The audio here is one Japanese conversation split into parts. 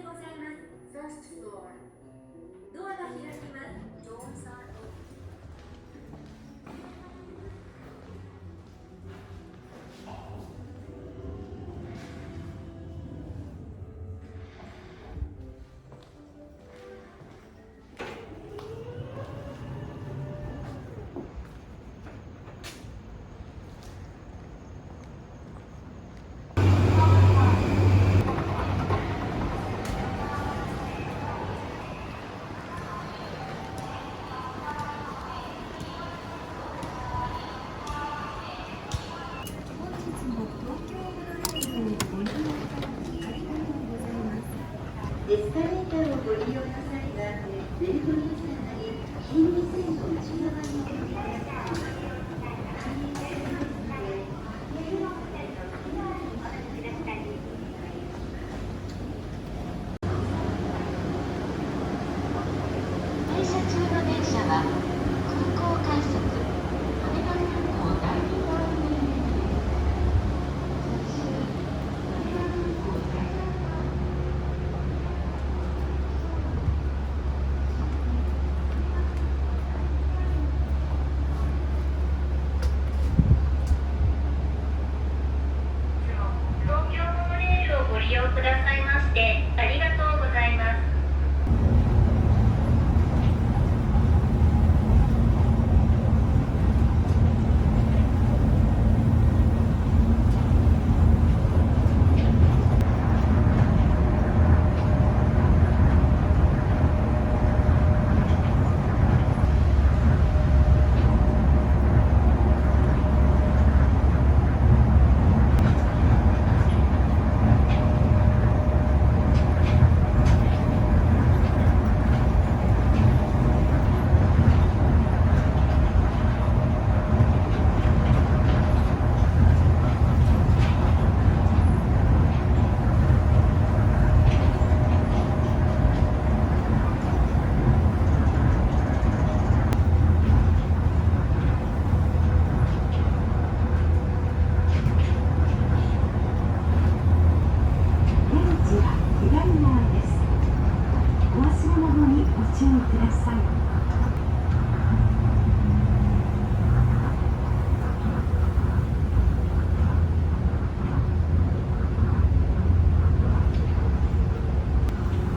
でございます。 First floor。 ドアが開きます。 Doors are open。 エスカレーターをご利用の際は、ベルトにつながり、金利線の内側にお降りください。開園されますので、停車中の電車は、空港快速、羽田空港第2ターミナル利用くださいましてありがとうございます。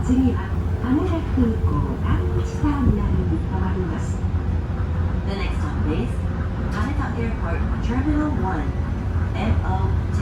次は羽田空港第1ターミナルに変わります。 The next stop is Haneda Airport Terminal 1, MO10.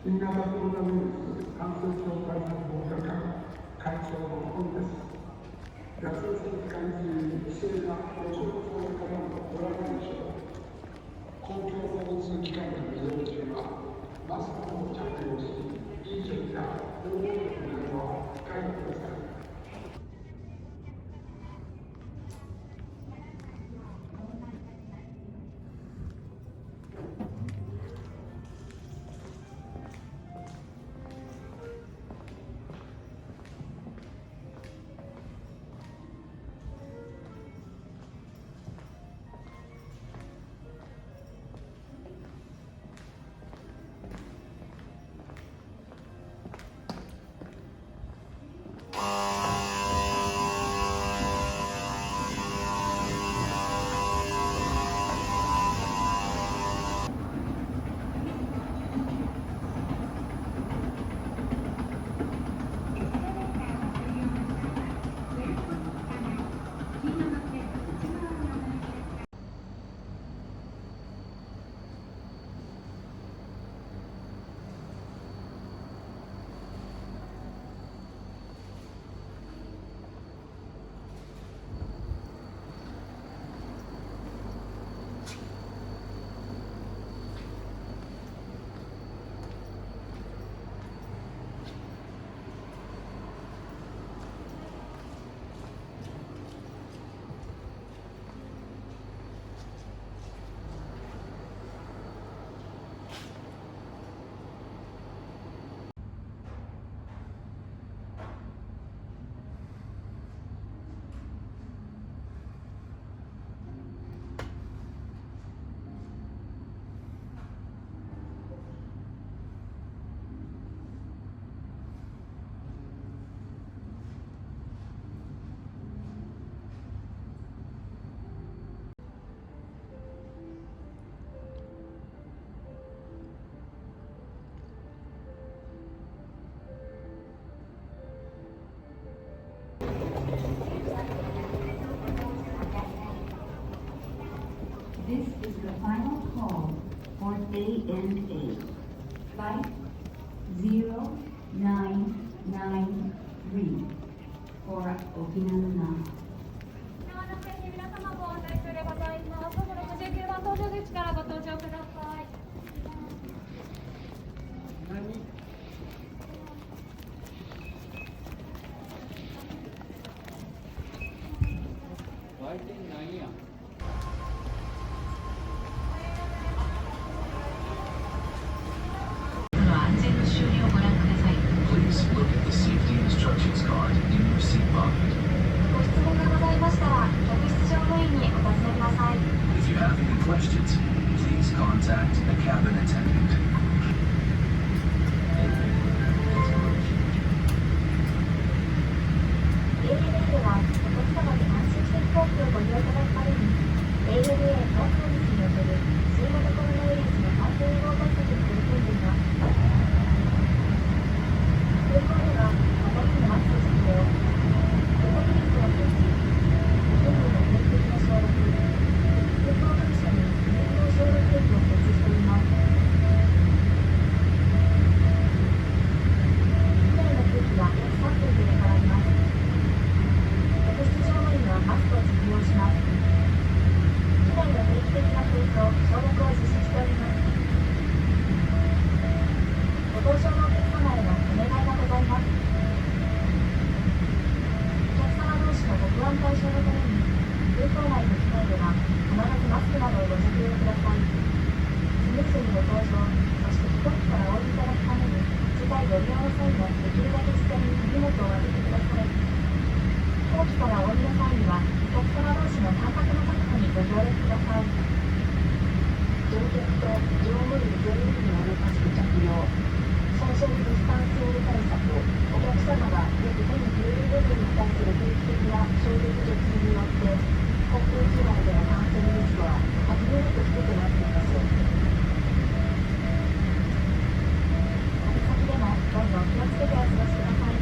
新型コロナウイルス感染症対策分科会会長の本です。夏休み期間中に帰省がご希望される方もおられるでしょう。公共交通機関の利用中はマスクを着用し、飲食や大声の会話は控えてください。This is the final call for ANA. Flight 0993 for Okinawa. 沖縄の県に皆様ご案内中でございます。69番搭乗口からご搭乗ください。安全の終了をご覧ください。 Please look at the safety instructions card in your seat pocket. ご質問がございましたら、客室乗務員にお尋ねください。 If you have any questions, please contact the cabin attendant. ANA では、お客様に安心して飛行機をご利用いただくために、ANA 航空機における新型コロナウイルスの感染予防対策に取り組んでいます。空港では、またのマスク着用、手荷物の検知、手荷物の定期的な消毒、空港各所に有料消毒液を設置しています。機内の空気は約3分で入れ替わります。客室乗務員はマスクを着用します。機内の定期的な検査と消毒を実施しております。ご搭乗のお客様へのお願いがございます。お客様同士のご不安解消のために、空港内の機内では必ずマスクなどをご着用ください。スムーズにご搭乗、そして飛行機からお降りいただくために、次回ご利用の際はできるだけ事前に荷物を預けてください。飛行機からお降りの際には、お客様同士の間隔の確保にご協力ください。乗客と乗務員全員によるマスク着用、ソーシャルディスタンシング対策、お客様がよく手に触れる部分に対する定期的な消毒除菌によって、航空機内での感染リスクは初めて低くなっています。旅先でもどうぞ気をつけてお過ごしください。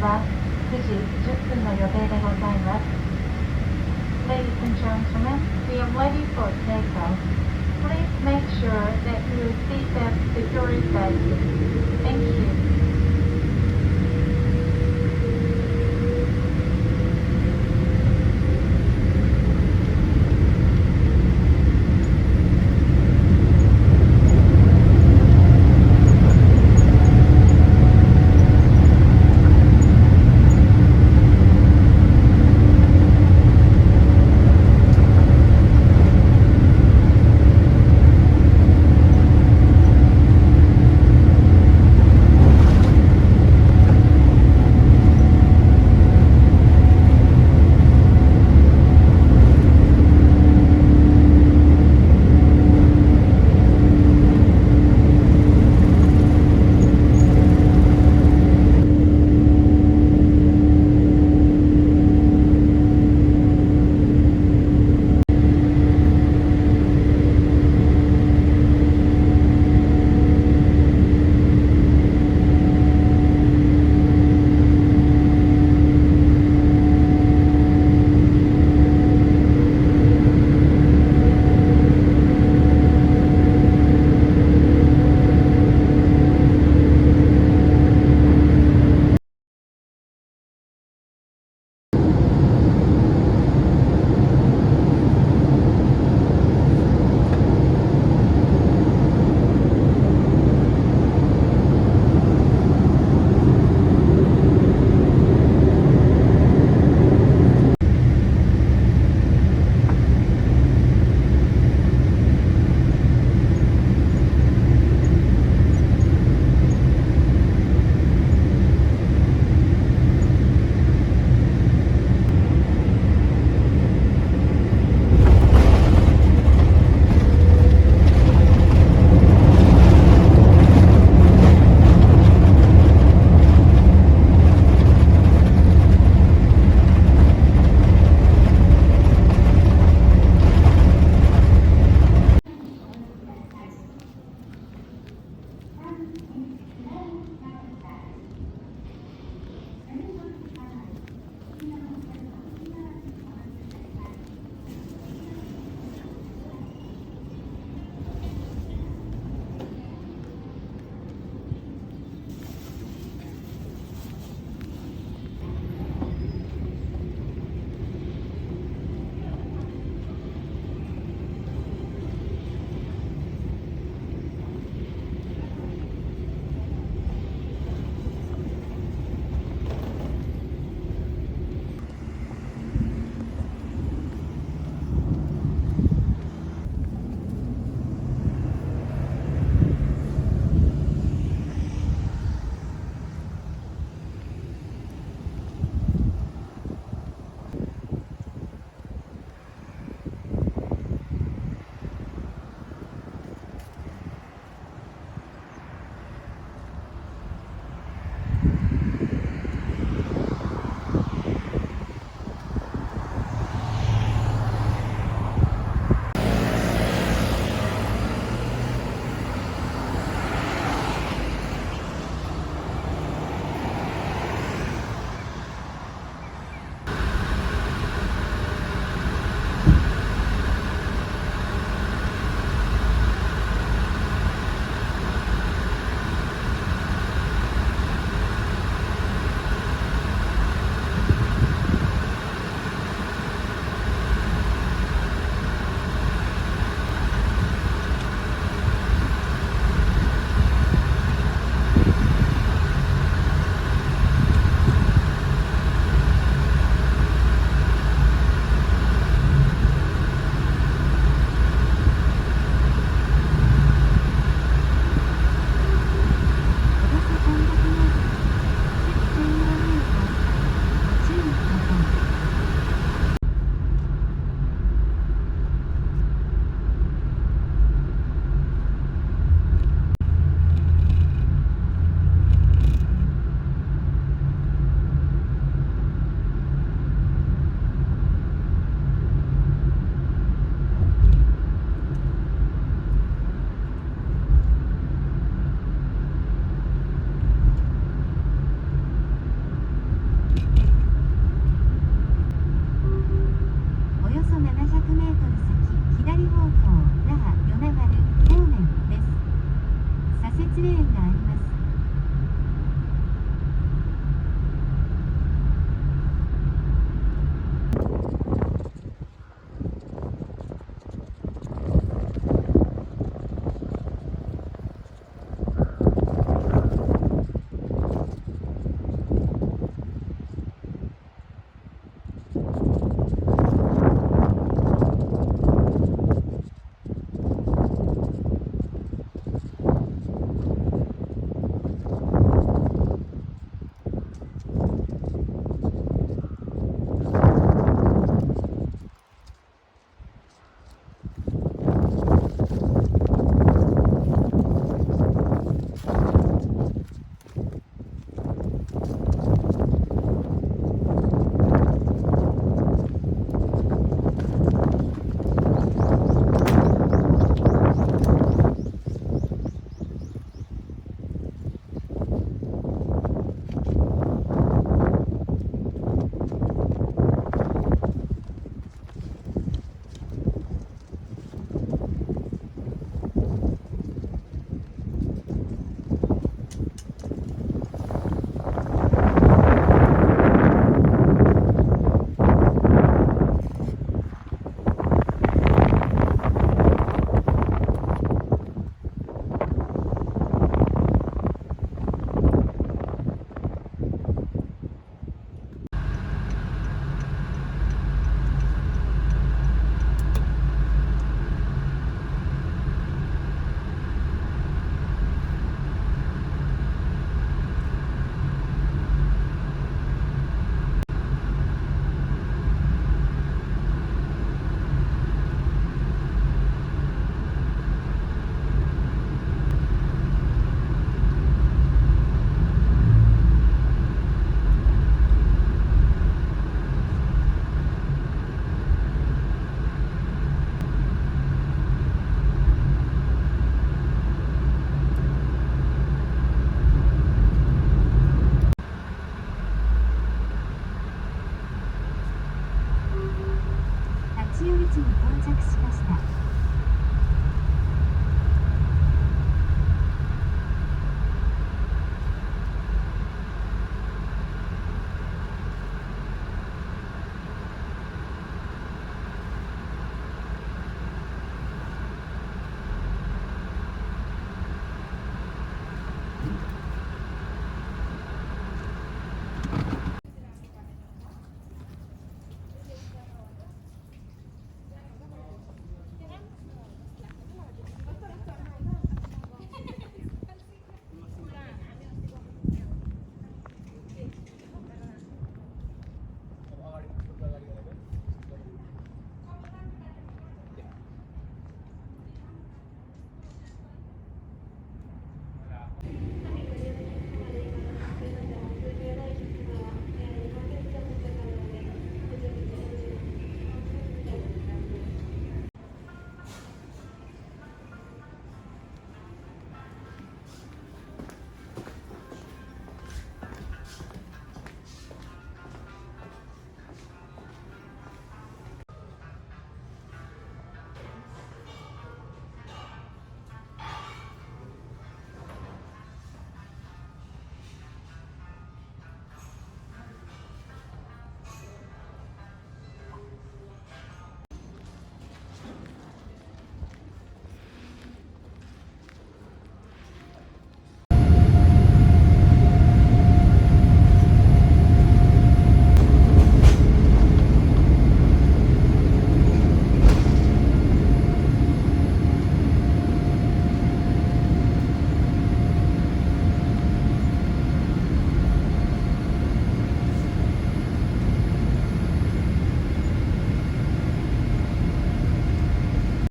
は9時10分の予定でございます。Ladies and gentlemen, we are ready for takeoff. Please make sure that your seatbelt security belt. Thank you.